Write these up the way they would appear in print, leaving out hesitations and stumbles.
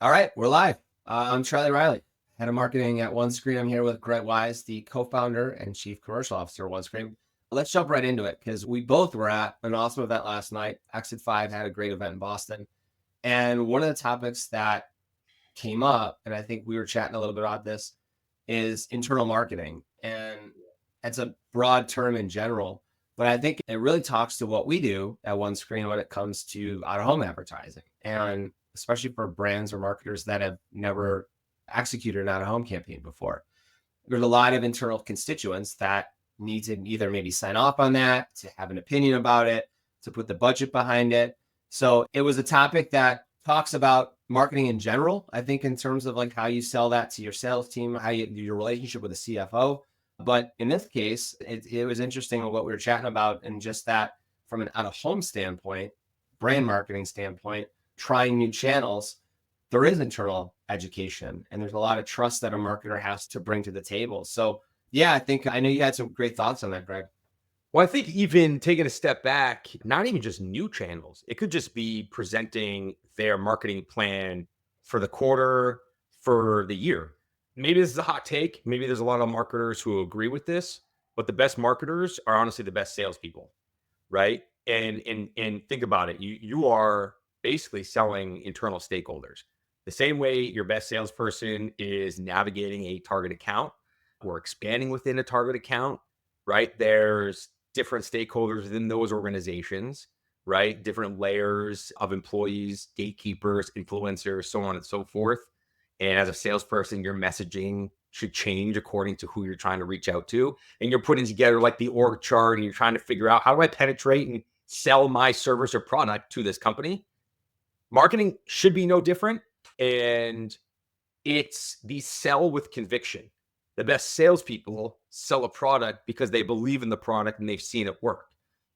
All right, we're live. I'm Charlie Riley, head of marketing at OneScreen. I'm here with Greg Wise, the co-founder and chief commercial officer of OneScreen. Let's jump right into it because we both were at an awesome event last night. Exit 5 had a great event in Boston. And one of the topics that came up, and I think we were chatting a little bit about this, is internal marketing. And it's a broad term in general, but I think it really talks to what we do at OneScreen when it comes to out-of-home advertising. And especially for brands or marketers that have never executed an out-of-home campaign before. There's a lot of internal constituents that need to either maybe sign off on that, to have an opinion about it, to put the budget behind it. So it was a topic that talks about marketing in general, I think, in terms of like how you sell that to your sales team, how you do your relationship with a CFO. But in this case, it was interesting what we were chatting about, and just that from an out-of-home standpoint, brand marketing standpoint, trying new channels, there is internal education and there's a lot of trust that a marketer has to bring to the table. So yeah, I know you had some great thoughts on that, Greg. Well, I think even taking a step back, not even just new channels, it could just be presenting their marketing plan for the quarter, for the year. Maybe this is a hot take. Maybe there's a lot of marketers who agree with this, but the best marketers are honestly the best salespeople, right? And think about it. You are basically selling internal stakeholders. The same way your best salesperson is navigating a target account or expanding within a target account, right? There's different stakeholders within those organizations, right? Different layers of employees, gatekeepers, influencers, so on and so forth. And as a salesperson, your messaging should change according to who you're trying to reach out to. And you're putting together like the org chart and you're trying to figure out, how do I penetrate and sell my service or product to this company? Marketing should be no different. And it's the sell with conviction. The best salespeople sell a product because they believe in the product and they've seen it work.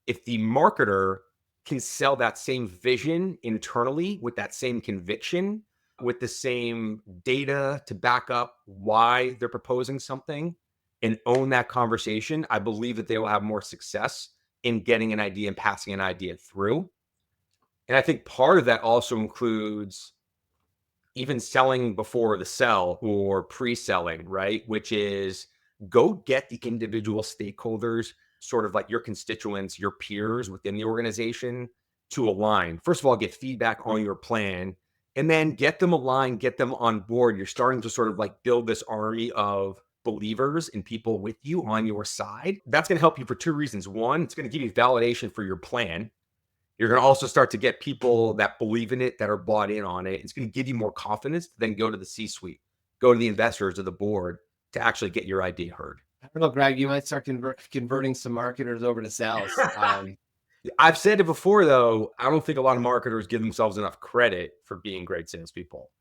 If the marketer can sell that same vision internally with that same conviction, with the same data to back up why they're proposing something and own that conversation, I believe that they will have more success in getting an idea and passing an idea through. And I think part of that also includes even selling before the sell or pre-selling, right? Which is go get the individual stakeholders, sort of like your constituents, your peers within the organization, to align. First of all, get feedback on your plan and then get them aligned, get them on board. You're starting to sort of like build this army of believers and people with you on your side. That's going to help you for two reasons. One, it's going to give you validation for your plan. You're going to also start to get people that believe in it, that are bought in on it. It's going to give you more confidence to then go to the C-suite, go to the investors or the board to actually get your idea heard. I don't know, Greg, you might start converting some marketers over to sales. I've said it before, though. I don't think a lot of marketers give themselves enough credit for being great salespeople.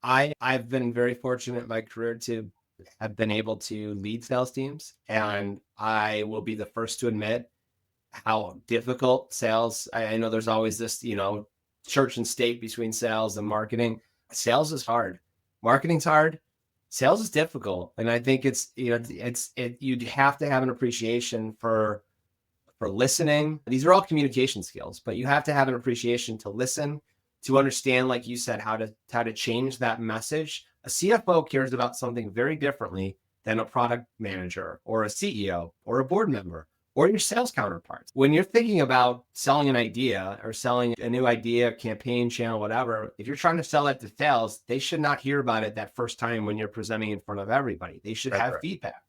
I've been very fortunate in my career to have been able to lead sales teams, and I will be the first to admit how difficult sales. I know there's always this, church and state between sales and marketing. Sales is hard. Marketing's hard. Sales is difficult. And I think you'd have to have an appreciation for listening. These are all communication skills, but you have to have an appreciation to listen, to understand, like you said, how to change that message. A CFO cares about something very differently than a product manager or a CEO or a board member or your sales counterparts. When you're thinking about selling an idea or selling a new idea, campaign, channel, whatever, if you're trying to sell that to sales, they should not hear about it that first time when you're presenting in front of everybody. They should have feedback.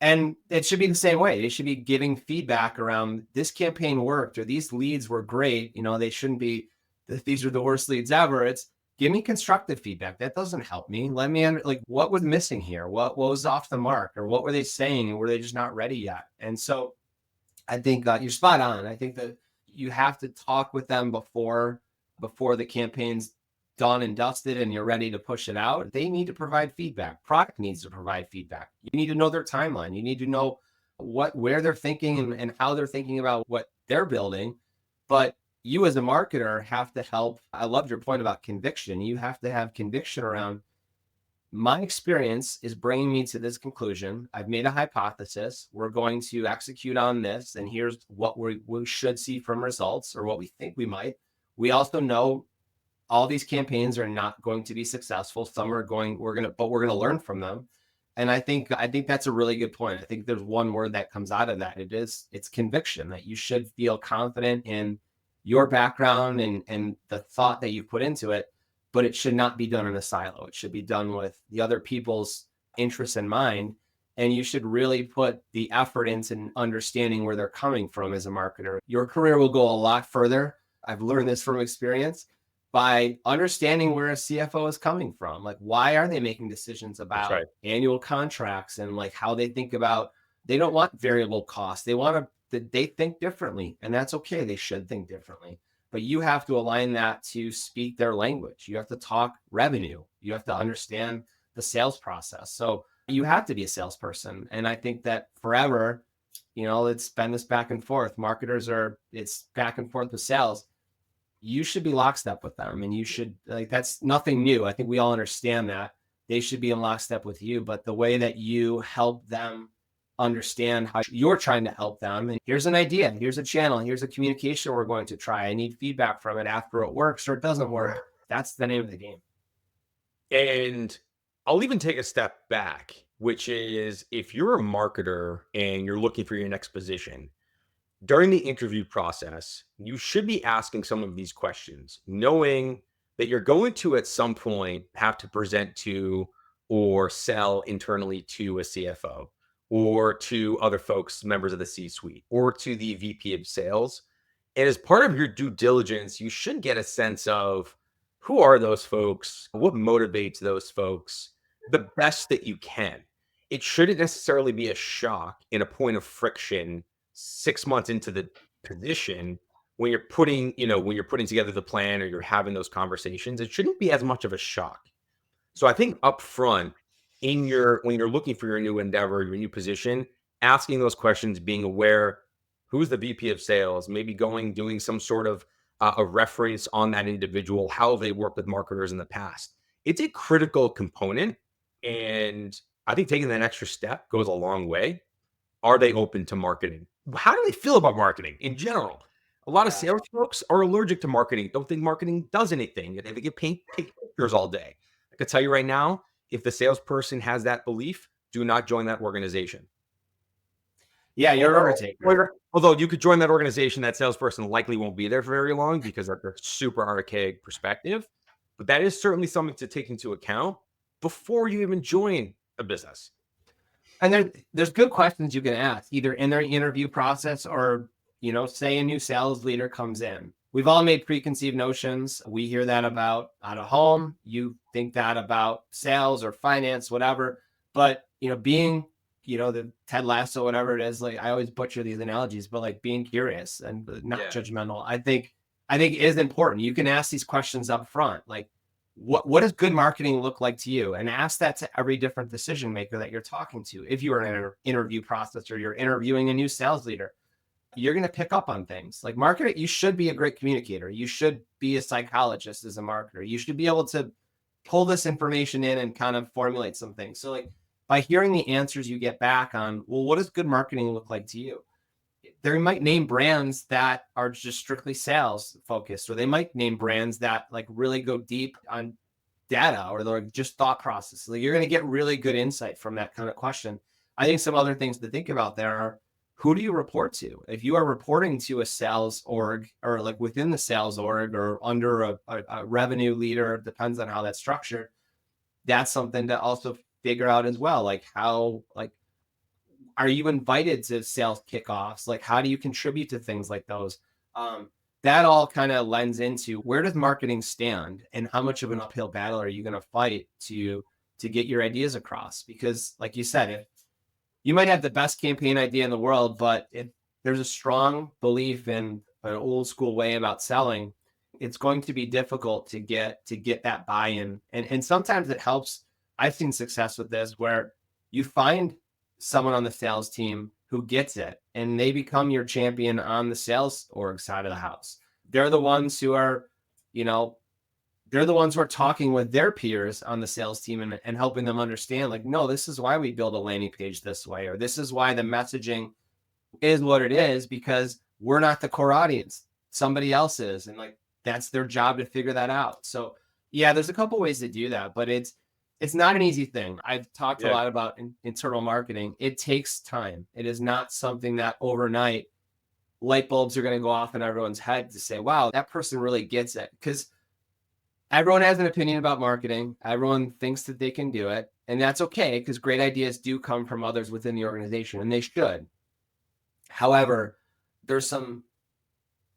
And it should be the same way. They should be giving feedback around, this campaign worked, or these leads were great. They shouldn't be, these are the worst leads ever. It's, give me constructive feedback. That doesn't help me. Let me what was missing here? What was off the mark? Or what were they saying? And were they just not ready yet? And so I think you're spot on. I think that you have to talk with them before the campaign's done and dusted and you're ready to push it out. They need to provide feedback. Product needs to provide feedback. You need to know their timeline. You need to know where they're thinking and how they're thinking about what they're building. But you as a marketer have to help. I loved your point about conviction. You have to have conviction around, my experience is bringing me to this conclusion. I've made a hypothesis. We're going to execute on this. And here's what we should see from results, or what we think we might. We also know all these campaigns are not going to be successful. Some are going, but we're going to learn from them. And I think that's a really good point. I think there's one word that comes out of that. It's conviction, that you should feel confident in your background and the thought that you put into it, but it should not be done in a silo. It should be done with the other people's interests in mind. And you should really put the effort into understanding where they're coming from as a marketer. Your career will go a lot further. I've learned this from experience by understanding where a CFO is coming from. Like, why are they making decisions That's about right. annual contracts and like how they think about, they don't want variable costs. They want to, they think differently, and that's okay. They should think differently, but you have to align that to speak their language. You have to talk revenue. You have to understand the sales process. So you have to be a salesperson. And I think that forever, it's been this back and forth. Marketers it's back and forth with sales. You should be lockstep with them, and you should, like, that's nothing new. I think we all understand that they should be in lockstep with you, but the way that you help them understand how you're trying to help them, and here's an idea, here's a channel, here's a communication we're going to try. I need feedback from it after it works or it doesn't work. That's the name of the game. And I'll even take a step back, which is if you're a marketer and you're looking for your next position, during the interview process, you should be asking some of these questions, knowing that you're going to at some point have to present to or sell internally to a CFO or to other folks, members of the C suite, or to the VP of sales. And as part of your due diligence, you should get a sense of who are those folks, what motivates those folks, the best that you can. It shouldn't necessarily be a shock and a point of friction 6 months into the position when you're putting together the plan or you're having those conversations. It shouldn't be as much of a shock. So I think up front, when you're looking for your new endeavor, your new position, asking those questions, being aware who's the VP of sales, maybe doing some sort of a reference on that individual, how they worked with marketers in the past. It's a critical component. And I think taking that extra step goes a long way. Are they open to marketing? How do they feel about marketing in general? A lot of Yeah. sales folks are allergic to marketing, don't think marketing does anything. They get take pictures all day. I can tell you right now, if the salesperson has that belief, do not join that organization. Yeah, you're an undertaker. Although you could join that organization, that salesperson likely won't be there for very long because they're a super archaic perspective. But that is certainly something to take into account before you even join a business. And there's good questions you can ask, either in their interview process or, say a new sales leader comes in. We've all made preconceived notions. We hear that about out of home. You think that about sales or finance, whatever. But, being, the Ted Lasso, whatever it is, like, I always butcher these analogies, but like being curious and not judgmental, I think is important. You can ask these questions up front. Like, what does good marketing look like to you? And ask that to every different decision maker that you're talking to. If you're in an interview process or you're interviewing a new sales leader, you're going to pick up on things like marketing. You should be a great communicator. You should be a psychologist as a marketer. You should be able to pull this information in and kind of formulate some things. So like, by hearing the answers you get back on, well, what does good marketing look like to you? They might name brands that are just strictly sales focused, or they might name brands that like really go deep on data, or they're just thought process. Like, you're going to get really good insight from that kind of question. I think some other things to think about there are, who do you report to? If you are reporting to a sales org, or like within the sales org, or under a revenue leader, depends on how that's structured. That's something to also figure out as well. Like, are you invited to sales kickoffs? Like, how do you contribute to things like those? That all kind of lends into, where does marketing stand, and how much of an uphill battle are you going to fight to get your ideas across? Because like you said, you might have the best campaign idea in the world, but if there's a strong belief in an old school way about selling, it's going to be difficult to get that buy-in. And sometimes it helps. I've seen success with this, where you find someone on the sales team who gets it, and they become your champion on the sales org side of the house. They're the ones who are, they're the ones who are talking with their peers on the sales team and helping them understand, like, no, this is why we build a landing page this way, or this is why the messaging is what it is, because we're not the core audience. Somebody else is. And like, that's their job to figure that out. So yeah, there's a couple ways to do that, but it's not an easy thing. I've talked a Yeah. lot about internal marketing. It takes time. It is not something that overnight light bulbs are going to go off in everyone's head to say, wow, that person really gets it. Because everyone has an opinion about marketing. Everyone thinks that they can do it. And that's okay because great ideas do come from others within the organization and they should. However, there's some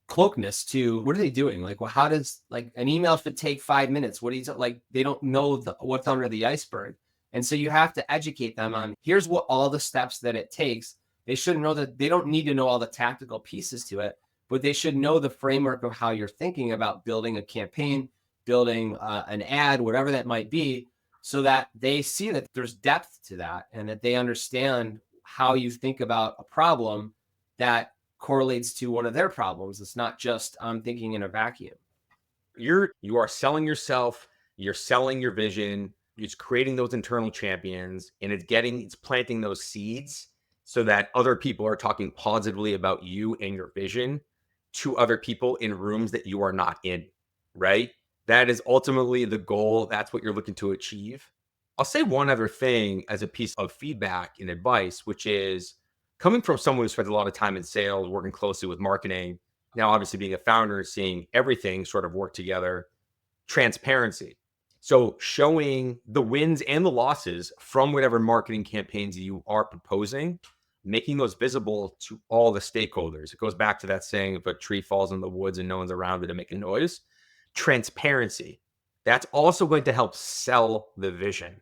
cloakness to what are they doing? Like, well, how does like an email should take 5 minutes? What do you like? They don't know what's under the iceberg. And so you have to educate them on here's what all the steps that it takes. They shouldn't know that they don't need to know all the tactical pieces to it, but they should know the framework of how you're thinking about building a campaign, building an ad, whatever that might be, so that they see that there's depth to that and that they understand how you think about a problem that correlates to one of their problems. It's not just I'm thinking in a vacuum. You are selling yourself, you're selling your vision, you're just creating those internal champions, and it's planting those seeds so that other people are talking positively about you and your vision to other people in rooms that you are not in, right? That is ultimately the goal. That's what you're looking to achieve. I'll say one other thing as a piece of feedback and advice, which is coming from someone who spends a lot of time in sales, working closely with marketing, now obviously being a founder, seeing everything sort of work together, transparency. So showing the wins and the losses from whatever marketing campaigns you are proposing, making those visible to all the stakeholders. It goes back to that saying, if a tree falls in the woods and no one's around it to make a noise, transparency. That's also going to help sell the vision,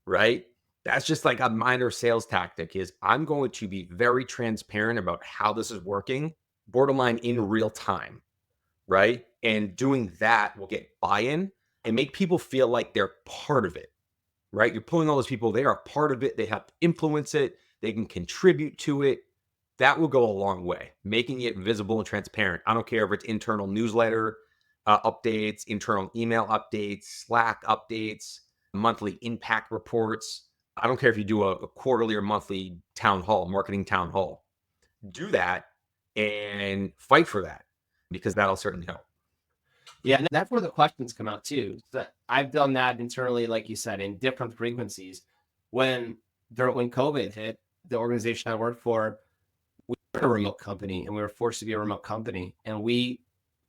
right? That's just like a minor sales tactic is I'm going to be very transparent about how this is working, borderline in real time, right? And doing that will get buy-in and make people feel like they're part of it, right? You're pulling all those people, they are part of it, they have to influence it, they can contribute to it. That will go a long way, making it visible and transparent. I don't care if it's internal newsletter updates, internal email updates, Slack updates, monthly impact reports. I don't care if you do a quarterly or monthly town hall, marketing town hall. Do that and fight for that because that'll certainly help. Yeah, and that's where the questions come out too. I've done that internally, like you said, in different frequencies. When COVID hit, the organization I worked for, we were a remote company and we were forced to be a remote company. And we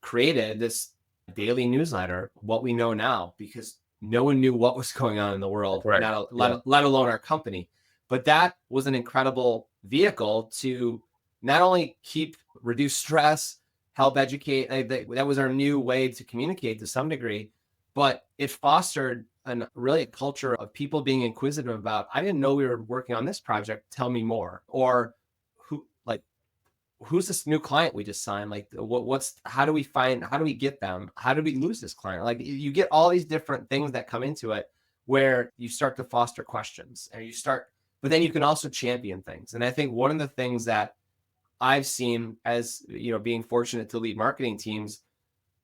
created this daily newsletter, what we know now, because no one knew what was going on in the world, Correct. let alone our company. But that was an incredible vehicle to not only reduce stress, help educate. That was our new way to communicate to some degree, but it fostered really a culture of people being inquisitive about, I didn't know we were working on this project. Tell me more. Or who's this new client we just signed? Like how do we get them? How did we lose this client? Like you get all these different things that come into it where you start to foster questions and but then you can also champion things. And I think one of the things that I've seen as, being fortunate to lead marketing teams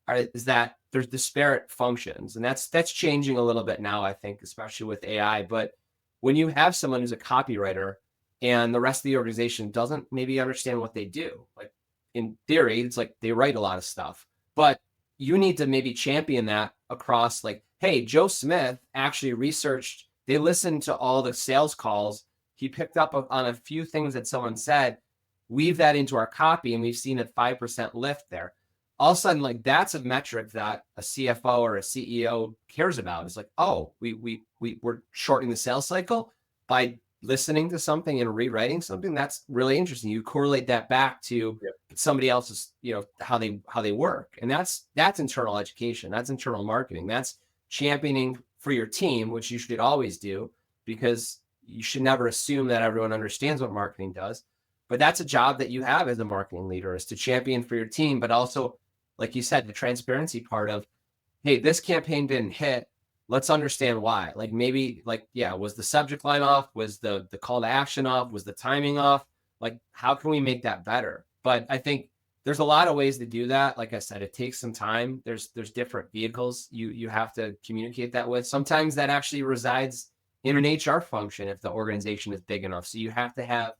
is that there's disparate functions. And that's changing a little bit now, I think, especially with AI. But when you have someone who's a copywriter and the rest of the organization doesn't maybe understand what they do, like in theory, it's like they write a lot of stuff, but you need to maybe champion that across like, hey, Joe Smith actually researched, they listened to all the sales calls. He picked up on a few things that someone said, weave that into our copy, and we've seen a 5% lift there. All of a sudden, like that's a metric that a CFO or a CEO cares about. It's like, oh, we're shortening the sales cycle by listening to something and rewriting something. That's really interesting. You correlate that back to somebody else's, how they work. And that's internal education. That's internal marketing. That's championing for your team, which you should always do, because you should never assume that everyone understands what marketing does. But that's a job that you have as a marketing leader, is to champion for your team, but also, like you said, the transparency part of, hey, this campaign didn't hit. Let's understand why. Like maybe was the subject line off? Was the call to action off? Was the timing off? Like, how can we make that better? But I think there's a lot of ways to do that. Like I said, it takes some time. There's different vehicles you have to communicate that with. Sometimes that actually resides in an HR function if the organization is big enough. So you have to have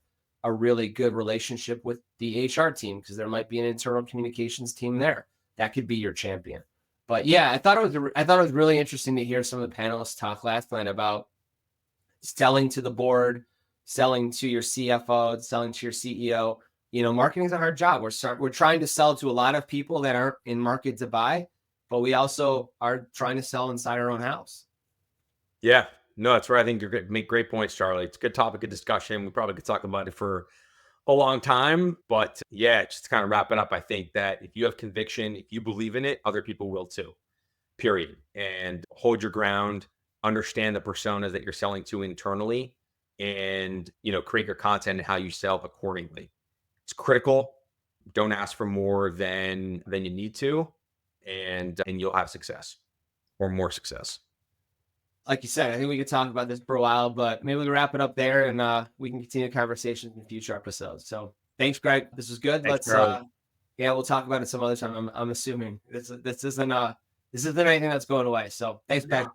a really good relationship with the HR team because there might be an internal communications team there. that could be your champion. But yeah, I thought it was really interesting to hear some of the panelists talk last night about selling to the board, selling to your CFO, selling to your CEO. Marketing is a hard job. We're trying to sell to a lot of people that aren't in market to buy, but we also are trying to sell inside our own house. Yeah. No, that's right. I think make great points, Charlie. It's a good topic of discussion. We probably could talk about it for a long time, but yeah, just to kind of wrap it up, I think that if you have conviction, if you believe in it, other people will too. Period. And hold your ground, understand the personas that you're selling to internally, and create your content and how you sell accordingly. It's critical. Don't ask for more than you need to, and you'll have success or more success. Like you said, I think we could talk about this for a while, but maybe we can wrap it up there, and we can continue the conversation in future episodes. So thanks, Greg. This was good. Thanks, Let's Charlie. yeah, we'll talk about it some other time. I'm assuming this isn't anything that's going away. So thanks, Greg.